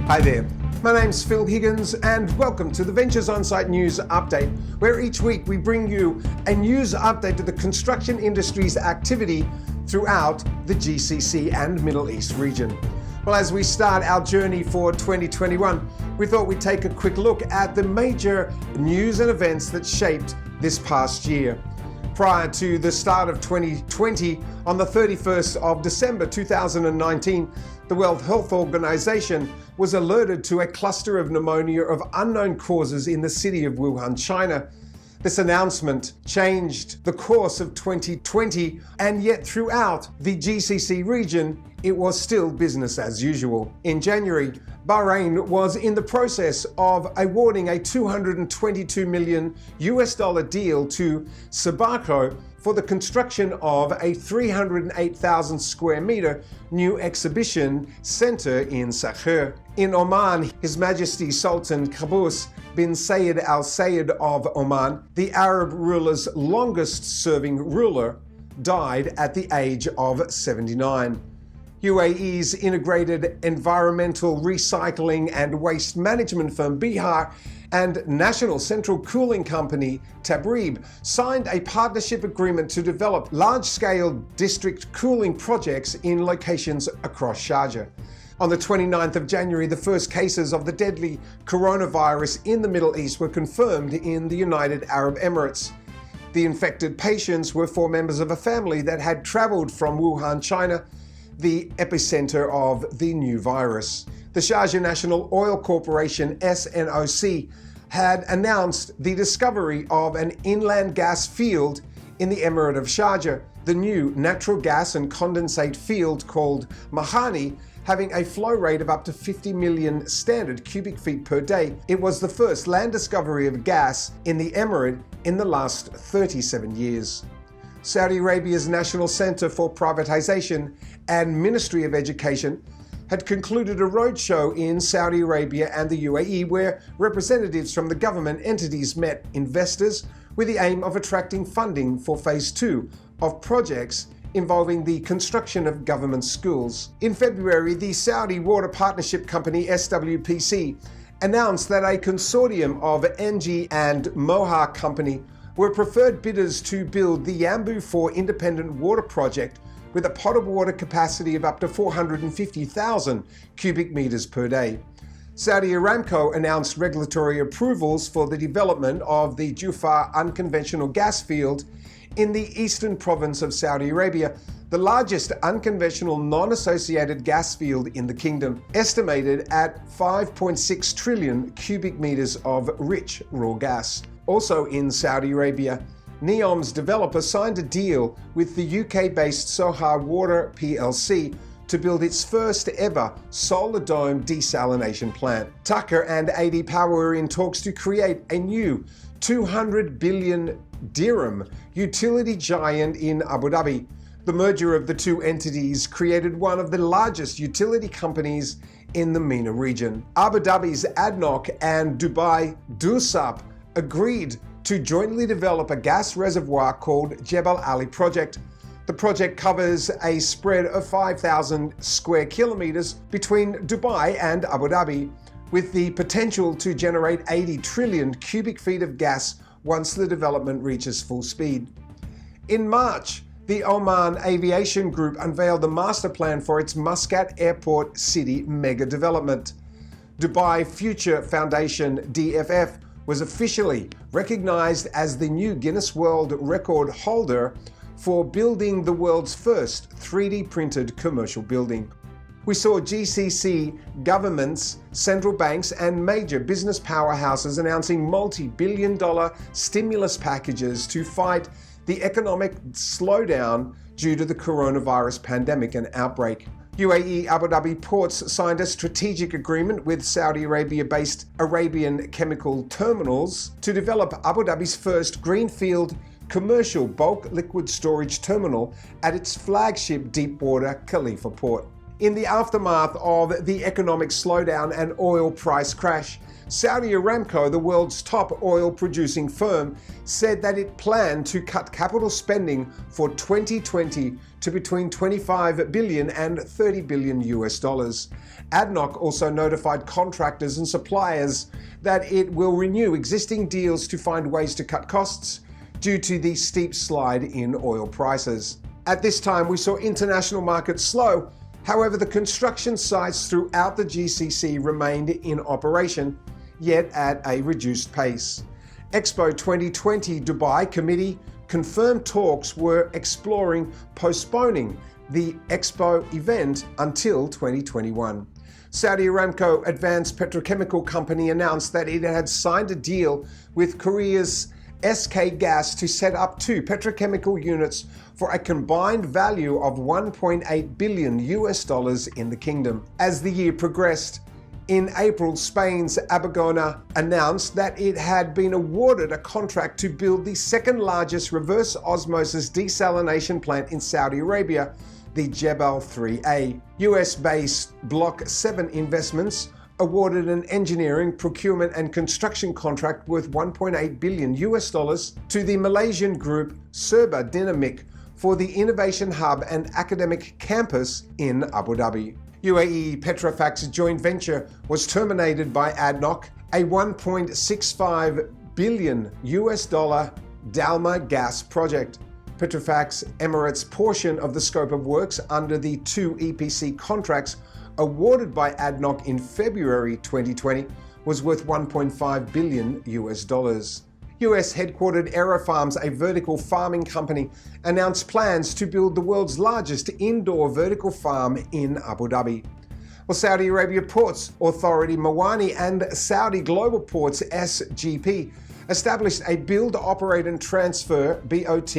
Hi there, my name's Phil Higgins and welcome to the Ventures Onsite News Update, where each week we bring you a news update to the construction industry's activity throughout the GCC and Middle East region. Well, as we start our journey for 2021, we thought we'd take a quick look at the major news and events that shaped this past year. Prior to the start of 2020, on the 31st of December 2019, the World Health Organization was alerted to a cluster of pneumonia of unknown causes in the city of Wuhan, China. This announcement changed the course of 2020, and yet throughout the GCC region, it was still business as usual. In January, Bahrain was in the process of awarding a $222 million deal to Sabaco for the construction of a 308,000 square meter new exhibition center in Sakhr. In Oman, His Majesty Sultan Qaboos bin Sayyid Al Sayed of Oman, the Arab ruler's longest serving ruler, died at the age of 79. UAE's integrated environmental recycling and waste management firm Bihar and national central cooling company Tabrib signed a partnership agreement to develop large-scale district cooling projects in locations across Sharjah. On the 29th of January, the first cases of the deadly coronavirus in the Middle East were confirmed in the United Arab Emirates. The infected patients were four members of a family that had traveled from Wuhan, China, the epicenter of the new virus. The Sharjah National Oil Corporation, SNOC, had announced the discovery of an inland gas field in the Emirate of Sharjah. The new natural gas and condensate field called Mahani, having a flow rate of up to 50 million standard cubic feet per day. It was the first land discovery of gas in the Emirate in the last 37 years. Saudi Arabia's National Center for Privatization and Ministry of Education had concluded a roadshow in Saudi Arabia and the UAE where representatives from the government entities met investors with the aim of attracting funding for phase 2 of projects involving the construction of government schools. In February, the Saudi water partnership company SWPC announced that a consortium of ENGIE and Moha Company were preferred bidders to build the Yanbu 4 independent water project with a potable water capacity of up to 450,000 cubic meters per day. Saudi Aramco announced regulatory approvals for the development of the Jufar unconventional gas field in the eastern province of Saudi Arabia, the largest unconventional non-associated gas field in the kingdom, estimated at 5.6 trillion cubic meters of rich raw gas. Also in Saudi Arabia, NEOM's developer signed a deal with the UK-based Sohar Water plc to build its first ever solar dome desalination plant. Tucker and AD Power are in talks to create a new 200 billion dirham utility giant in Abu Dhabi. The merger of the two entities created one of the largest utility companies in the MENA region. Abu Dhabi's ADNOC and Dubai DUSAP agreed to jointly develop a gas reservoir called Jebel Ali Project. The project covers a spread of 5,000 square kilometers between Dubai and Abu Dhabi, with the potential to generate 80 trillion cubic feet of gas once the development reaches full speed. In March, the Oman Aviation Group unveiled the master plan for its Muscat Airport City mega development. Dubai Future Foundation DFF was officially recognized as the new Guinness World Record holder for building the world's first 3D printed commercial building. We saw GCC governments, central banks, and major business powerhouses announcing multi-billion-dollar stimulus packages to fight the economic slowdown due to the coronavirus pandemic and outbreak. UAE Abu Dhabi Ports signed a strategic agreement with Saudi Arabia-based Arabian Chemical Terminals to develop Abu Dhabi's first greenfield commercial bulk liquid storage terminal at its flagship deepwater Khalifa port. In the aftermath of the economic slowdown and oil price crash, Saudi Aramco, the world's top oil-producing firm, said that it planned to cut capital spending for 2020 to between 25 billion and 30 billion US dollars. ADNOC also notified contractors and suppliers that it will renew existing deals to find ways to cut costs due to the steep slide in oil prices. At this time, we saw international markets slow. However, the construction sites throughout the GCC remained in operation, yet at a reduced pace. Expo 2020 Dubai Committee confirmed talks were exploring postponing the Expo event until 2021. Saudi Aramco Advanced Petrochemical Company announced that it had signed a deal with Korea's SK Gas to set up 2 petrochemical units for a combined value of 1.8 billion US dollars in the kingdom. As the year progressed, in April, Spain's Abagona announced that it had been awarded a contract to build the second largest reverse osmosis desalination plant in Saudi Arabia, the Jebel 3A. US-based Block 7 Investments awarded an engineering, procurement and construction contract worth 1.8 billion US dollars to the Malaysian group Serba Dynamic for the Innovation Hub and Academic Campus in Abu Dhabi. UAE Petrofax joint venture was terminated by ADNOC, a 1.65 billion US dollar Dalma gas project. Petrofax Emirates' portion of the scope of works under the 2 EPC contracts awarded by ADNOC in February 2020 was worth 1.5 billion US dollars. US headquartered AeroFarms, a vertical farming company, announced plans to build the world's largest indoor vertical farm in Abu Dhabi. Well, Saudi Arabia Ports Authority Mawani and Saudi Global Ports SGP established a build, operate and transfer BOT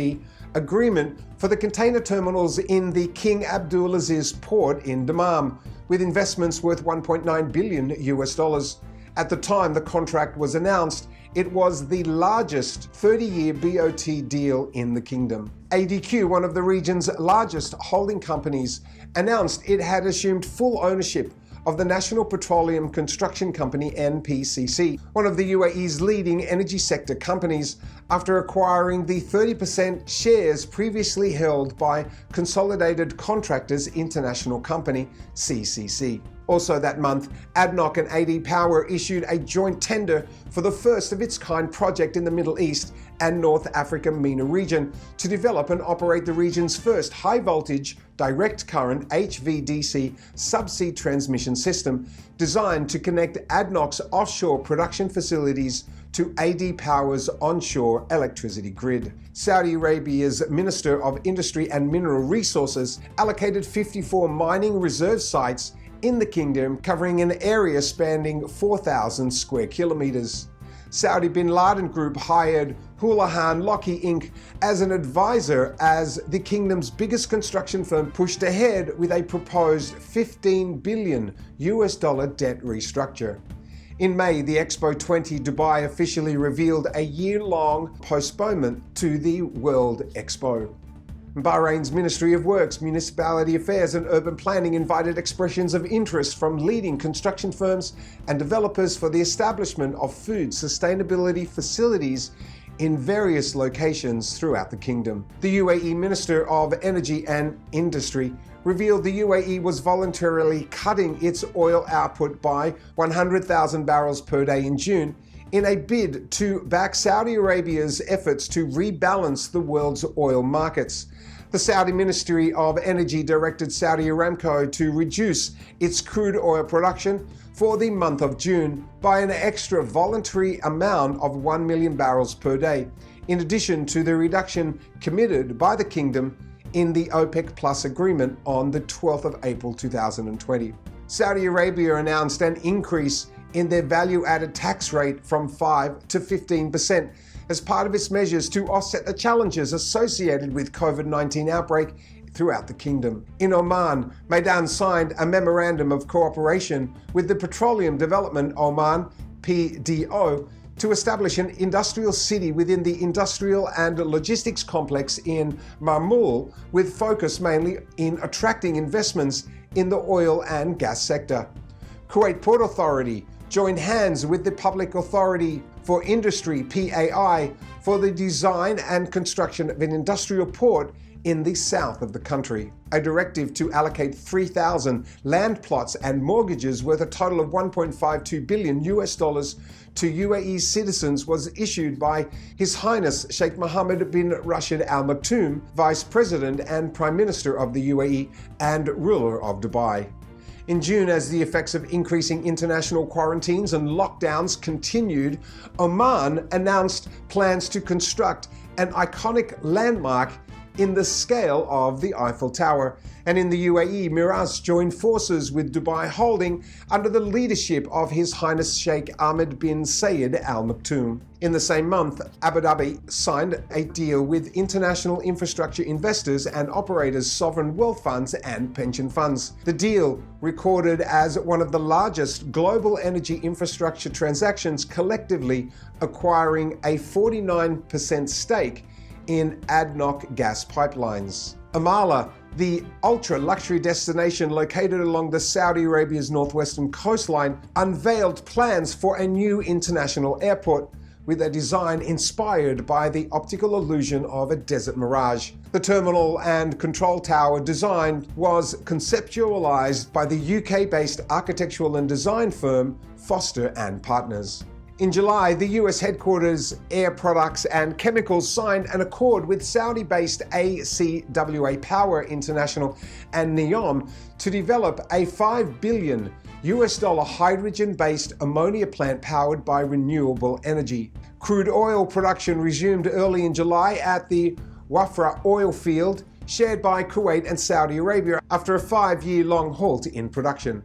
agreement for the container terminals in the King Abdulaziz port in Dammam, with investments worth 1.9 billion US dollars. At the time the contract was announced, it was the largest 30-year BOT deal in the kingdom. ADQ, one of the region's largest holding companies, announced it had assumed full ownership of the National Petroleum Construction Company NPCC, one of the UAE's leading energy sector companies, after acquiring the 30% shares previously held by Consolidated Contractors International Company, CCC. Also that month, ADNOC and AD Power issued a joint tender for the first of its kind project in the Middle East and North Africa MENA region to develop and operate the region's first high-voltage, direct current HVDC subsea transmission system designed to connect ADNOC's offshore production facilities to AD Power's onshore electricity grid. Saudi Arabia's Minister of Industry and Mineral Resources allocated 54 mining reserve sites in the kingdom, covering an area spanning 4,000 square kilometers. Saudi bin Laden Group hired Houlihan Lokey Inc. as an advisor as the kingdom's biggest construction firm pushed ahead with a proposed 15 billion US dollar debt restructure. In May, the Expo 20 Dubai officially revealed a year-long postponement to the World Expo. Bahrain's Ministry of Works, Municipality Affairs and Urban Planning invited expressions of interest from leading construction firms and developers for the establishment of food sustainability facilities in various locations throughout the kingdom. The UAE Minister of Energy and Industry revealed the UAE was voluntarily cutting its oil output by 100,000 barrels per day in June in a bid to back Saudi Arabia's efforts to rebalance the world's oil markets. The Saudi Ministry of Energy directed Saudi Aramco to reduce its crude oil production for the month of June by an extra voluntary amount of 1 million barrels per day, in addition to the reduction committed by the kingdom in the OPEC Plus agreement on the 12th of April 2020. Saudi Arabia announced an increase in their value-added tax rate from 5 to 15% as part of its measures to offset the challenges associated with COVID-19 outbreak throughout the kingdom. In Oman, Maidan signed a memorandum of cooperation with the Petroleum Development Oman (PDO) to establish an industrial city within the industrial and logistics complex in Marmul, with focus mainly in attracting investments in the oil and gas sector. Kuwait Port Authority joined hands with the Public Authority for Industry, PAI, for the design and construction of an industrial port in the south of the country. A directive to allocate 3,000 land plots and mortgages worth a total of $1.52 billion to UAE citizens was issued by His Highness Sheikh Mohammed bin Rashid Al Maktoum, Vice President and Prime Minister of the UAE and ruler of Dubai. In June, as the effects of increasing international quarantines and lockdowns continued, Oman announced plans to construct an iconic landmark in the scale of the Eiffel Tower. And in the UAE, Miraz joined forces with Dubai Holding under the leadership of His Highness Sheikh Ahmed bin Zayed Al Maktoum. In the same month, Abu Dhabi signed a deal with international infrastructure investors and operators, sovereign wealth funds and pension funds. The deal, recorded as one of the largest global energy infrastructure transactions, collectively acquiring a 49% stake in ADNOC gas pipelines. Amala, the ultra-luxury destination located along the Saudi Arabia's northwestern coastline, unveiled plans for a new international airport with a design inspired by the optical illusion of a desert mirage. The terminal and control tower design was conceptualized by the UK-based architectural and design firm Foster & Partners. In July, the US headquarters Air Products and Chemicals signed an accord with Saudi-based ACWA Power International and NEOM to develop a $5 billion hydrogen-based ammonia plant powered by renewable energy. Crude oil production resumed early in July at the Wafra oil field, shared by Kuwait and Saudi Arabia, after a 5-year-long halt in production.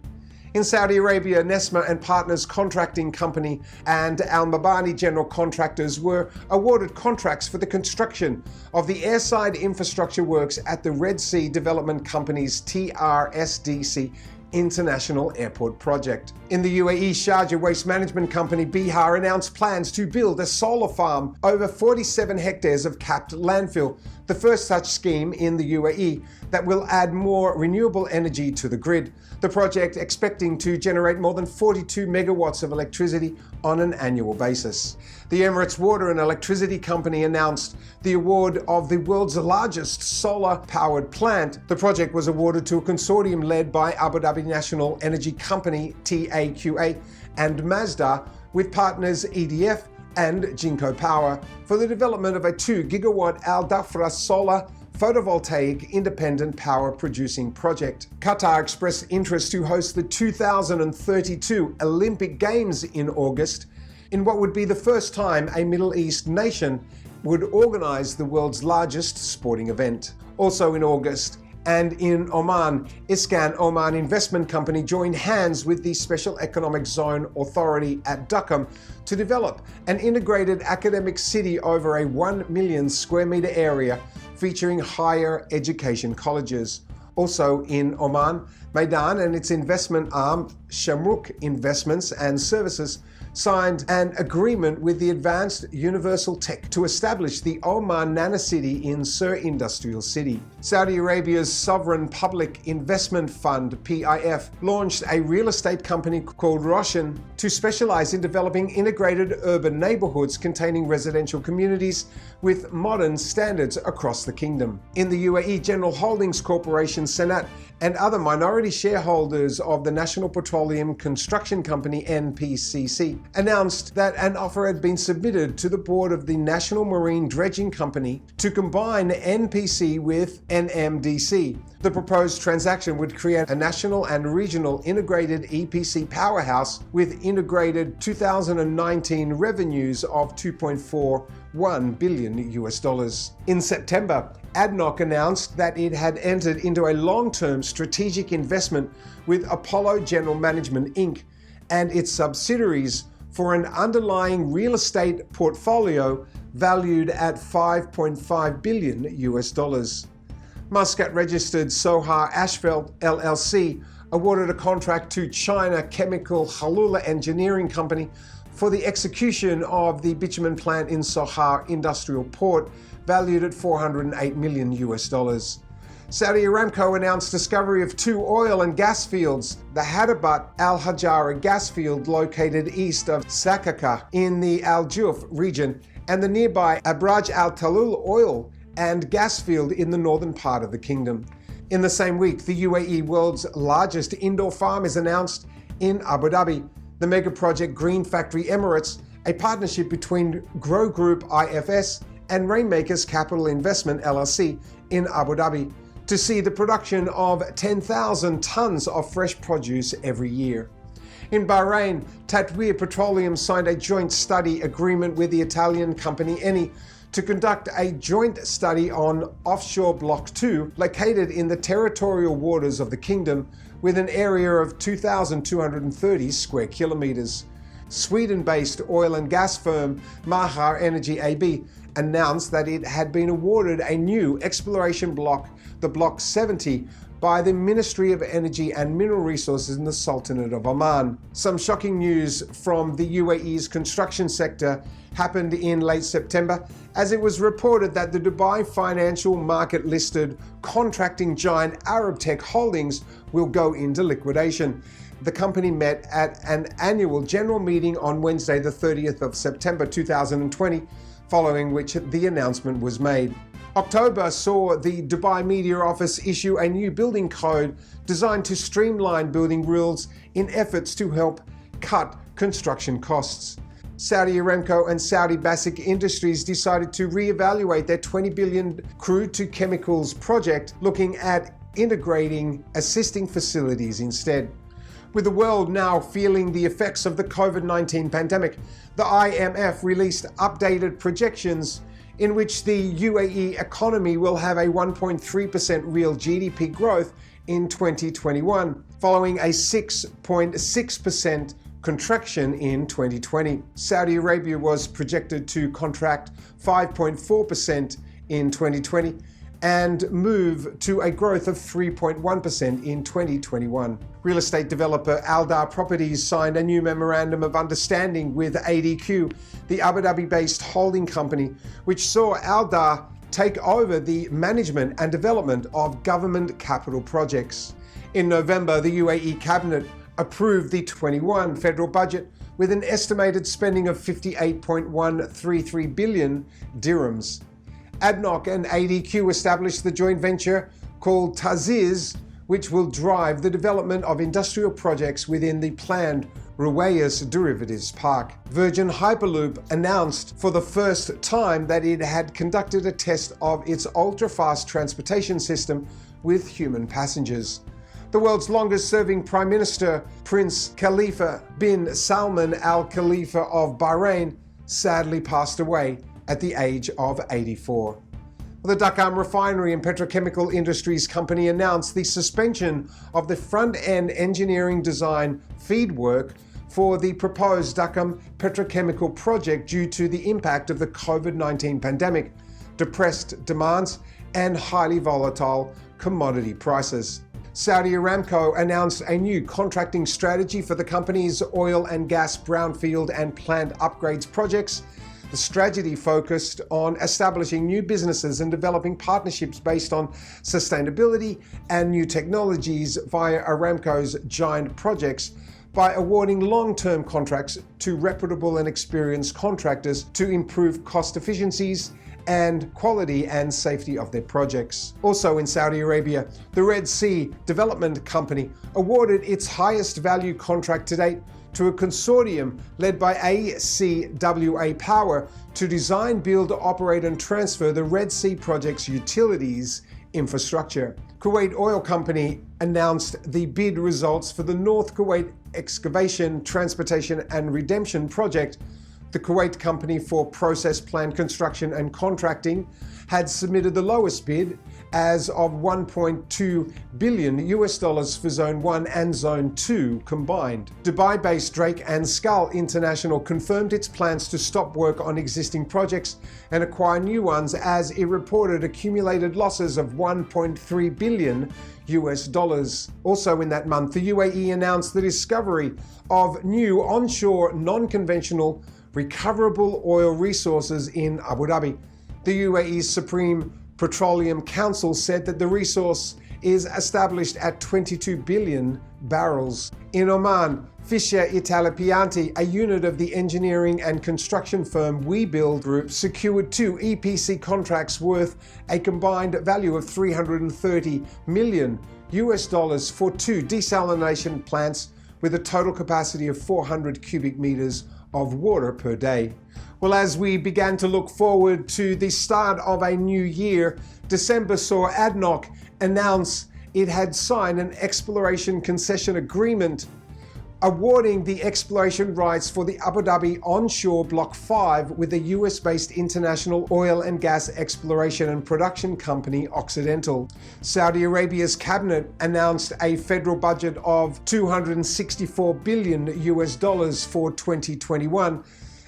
In Saudi Arabia, Nesma and Partners Contracting Company and Al Mabani General Contractors were awarded contracts for the construction of the airside infrastructure works at the Red Sea Development Company's TRSDC International Airport project. In the UAE, Sharjah Waste Management Company Bihar announced plans to build a solar farm over 47 hectares of capped landfill, the first such scheme in the UAE that will add more renewable energy to the grid. The project expecting to generate more than 42 megawatts of electricity on an annual basis. The Emirates Water and Electricity Company announced the award of the world's largest solar-powered plant. The project was awarded to a consortium led by Abu Dhabi National Energy Company, TAQA, and Mazda, with partners EDF and Jinko Power, for the development of a 2-gigawatt Al Dhafra solar photovoltaic independent power producing project. Qatar expressed interest to host the 2032 Olympic Games in August, in what would be the first time a Middle East nation would organize the world's largest sporting event. Also in August, and in Oman, Iskan Oman Investment Company joined hands with the Special Economic Zone Authority at Duqm to develop an integrated academic city over a 1 million square meter area featuring higher education colleges. Also in Oman, Maidan and its investment arm, Shamruk Investments and Services, signed an agreement with the Advanced Universal Tech to establish the Oman Nanocity in Sur Industrial City. Saudi Arabia's Sovereign Public Investment Fund, PIF, launched a real estate company called Roshan to specialize in developing integrated urban neighborhoods containing residential communities with modern standards across the kingdom. In the UAE, General Holdings Corporation, Senat, and other minority shareholders of the National Petroleum Construction Company, NPCC, announced that an offer had been submitted to the board of the National Marine Dredging Company to combine NPC with NMDC. The proposed transaction would create a national and regional integrated EPC powerhouse with integrated 2019 revenues of $2.41 billion. In September, ADNOC announced that it had entered into a long-term strategic investment with Apollo General Management Inc. and its subsidiaries for an underlying real estate portfolio valued at $5.5 billion. Muscat-registered Sohar Asphalt LLC awarded a contract to China Chemical Halula Engineering Company for the execution of the bitumen plant in Sohar Industrial Port, valued at $408 million. Saudi Aramco announced discovery of 2 oil and gas fields, the Hadabat Al Hajara gas field located east of Sakaka in the Al Juf region, and the nearby Abraj Al Talul oil and gas field in the northern part of the kingdom. In the same week, the UAE world's largest indoor farm is announced in Abu Dhabi. The mega project Green Factory Emirates, a partnership between Grow Group IFS and Rainmakers Capital Investment LLC in Abu Dhabi, to see the production of 10,000 tons of fresh produce every year. In Bahrain, Tatweer Petroleum signed a joint study agreement with the Italian company Eni to conduct a joint study on offshore Block 2 located in the territorial waters of the kingdom with an area of 2,230 square kilometers. Sweden-based oil and gas firm Mahar Energy AB announced that it had been awarded a new exploration block, the Block 70, by the Ministry of Energy and Mineral Resources in the Sultanate of Oman. Some shocking news from the UAE's construction sector happened in late September, as it was reported that the Dubai financial market listed contracting giant Arab Tech Holdings will go into liquidation. The company met at an annual general meeting on Wednesday, the 30th of September 2020, following which the announcement was made. October saw the Dubai Media Office issue a new building code designed to streamline building rules in efforts to help cut construction costs. Saudi Aramco and Saudi Basic Industries decided to reevaluate their $20 billion crude to chemicals project, looking at integrating assisting facilities instead. With the world now feeling the effects of the COVID-19 pandemic, the IMF released updated projections in which the UAE economy will have a 1.3% real GDP growth in 2021, following a 6.6% contraction in 2020. Saudi Arabia was projected to contract 5.4% in 2020 and move to a growth of 3.1% in 2021. Real estate developer Aldar Properties signed a new memorandum of understanding with ADQ, the Abu Dhabi-based holding company, which saw Aldar take over the management and development of government capital projects. In November, the UAE cabinet approved the 21 federal budget with an estimated spending of 58.133 billion dirhams. ADNOC and ADQ established the joint venture called Taziz, which will drive the development of industrial projects within the planned Ruwais Derivatives Park. Virgin Hyperloop announced for the first time that it had conducted a test of its ultra-fast transportation system with human passengers. The world's longest-serving Prime Minister, Prince Khalifa bin Salman Al Khalifa of Bahrain, sadly passed away at the age of 84. The Duqm Refinery and Petrochemical Industries Company announced the suspension of the front-end engineering design feed work for the proposed Duqm petrochemical project due to the impact of the COVID-19 pandemic, depressed demands, and highly volatile commodity prices. Saudi Aramco announced a new contracting strategy for the company's oil and gas brownfield and plant upgrades projects. The strategy focused on establishing new businesses and developing partnerships based on sustainability and new technologies via Aramco's giant projects by awarding long-term contracts to reputable and experienced contractors to improve cost efficiencies and quality and safety of their projects. Also in Saudi Arabia, the Red Sea Development Company awarded its highest value contract to date to a consortium led by ACWA Power to design, build, operate and transfer the Red Sea project's utilities infrastructure. Kuwait Oil Company announced the bid results for the North Kuwait Excavation, Transportation and Redemption project. The Kuwait Company for Process Plant Construction and Contracting had submitted the lowest bid as of $1.2 billion for Zone 1 and Zone 2 combined. Dubai-based Drake and Skull International confirmed its plans to stop work on existing projects and acquire new ones as it reported accumulated losses of $1.3 billion. Also in that month, the UAE announced the discovery of new onshore non-conventional recoverable oil resources in Abu Dhabi. The UAE's Supreme Petroleum Council said that the resource is established at 22 billion barrels. In Oman, Fisher Italipianti, a unit of the engineering and construction firm WeBuild Group, secured 2 EPC contracts worth a combined value of $330 million for 2 desalination plants with a total capacity of 400 cubic meters of water per day. Well, as we began to look forward to the start of a new year, December saw ADNOC announce it had signed an exploration concession agreement awarding the exploration rights for the Abu Dhabi onshore Block 5 with the US-based international oil and gas exploration and production company Occidental. Saudi Arabia's cabinet announced a federal budget of $264 billion for 2021.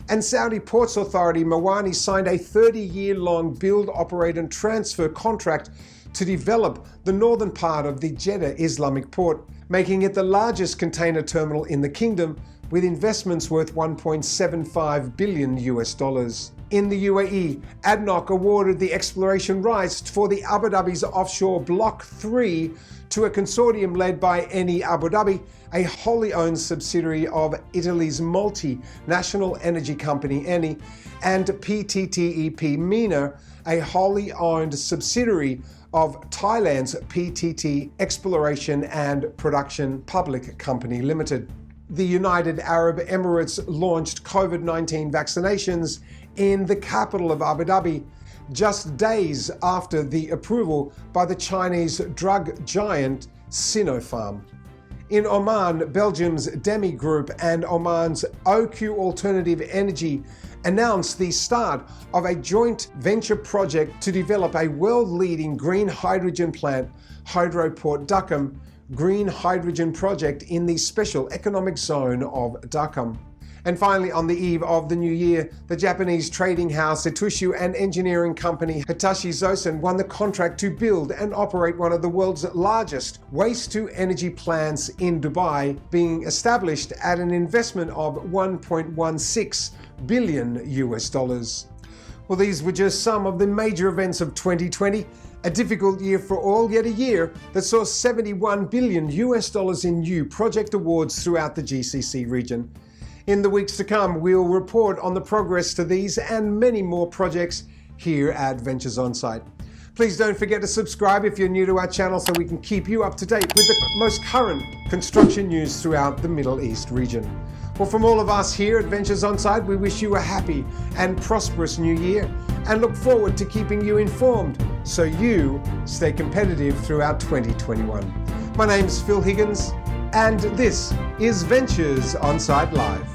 And Saudi Ports Authority Mawani signed a 30-year-long build, operate and transfer contract to develop the northern part of the Jeddah Islamic port, making it the largest container terminal in the kingdom with investments worth $1.75 billion. In the UAE, ADNOC awarded the exploration rights for the Abu Dhabi's offshore Block 3 to a consortium led by Eni Abu Dhabi, a wholly owned subsidiary of Italy's multinational energy company Eni, and PTTEP MENA, a wholly owned subsidiary of Thailand's PTT Exploration and Production Public Company Limited. The United Arab Emirates launched COVID-19 vaccinations in the capital of Abu Dhabi, just days after the approval by the Chinese drug giant Sinopharm. In Oman, Belgium's Demi Group and Oman's OQ Alternative Energy announced the start of a joint venture project to develop a world-leading green hydrogen plant, Hydroport Duqm Green Hydrogen Project in the Special Economic Zone of Duqm. And finally, on the eve of the new year, the Japanese trading house Itochu and engineering company Hitachi Zosen won the contract to build and operate one of the world's largest waste-to-energy plants in Dubai, being established at an investment of $1.16 billion. Well, these were just some of the major events of 2020. A difficult year for all, yet a year that saw $71 billion in new project awards throughout the GCC region. In the weeks to come, we'll report on the progress to these and many more projects here at Ventures Onsite. Please don't forget to subscribe if you're new to our channel so we can keep you up to date with the most current construction news throughout the Middle East region. Well, from all of us here at Ventures Onsite, we wish you a happy and prosperous new year and look forward to keeping you informed so you stay competitive throughout 2021. My name's Phil Higgins, and this is Ventures Onsite Live.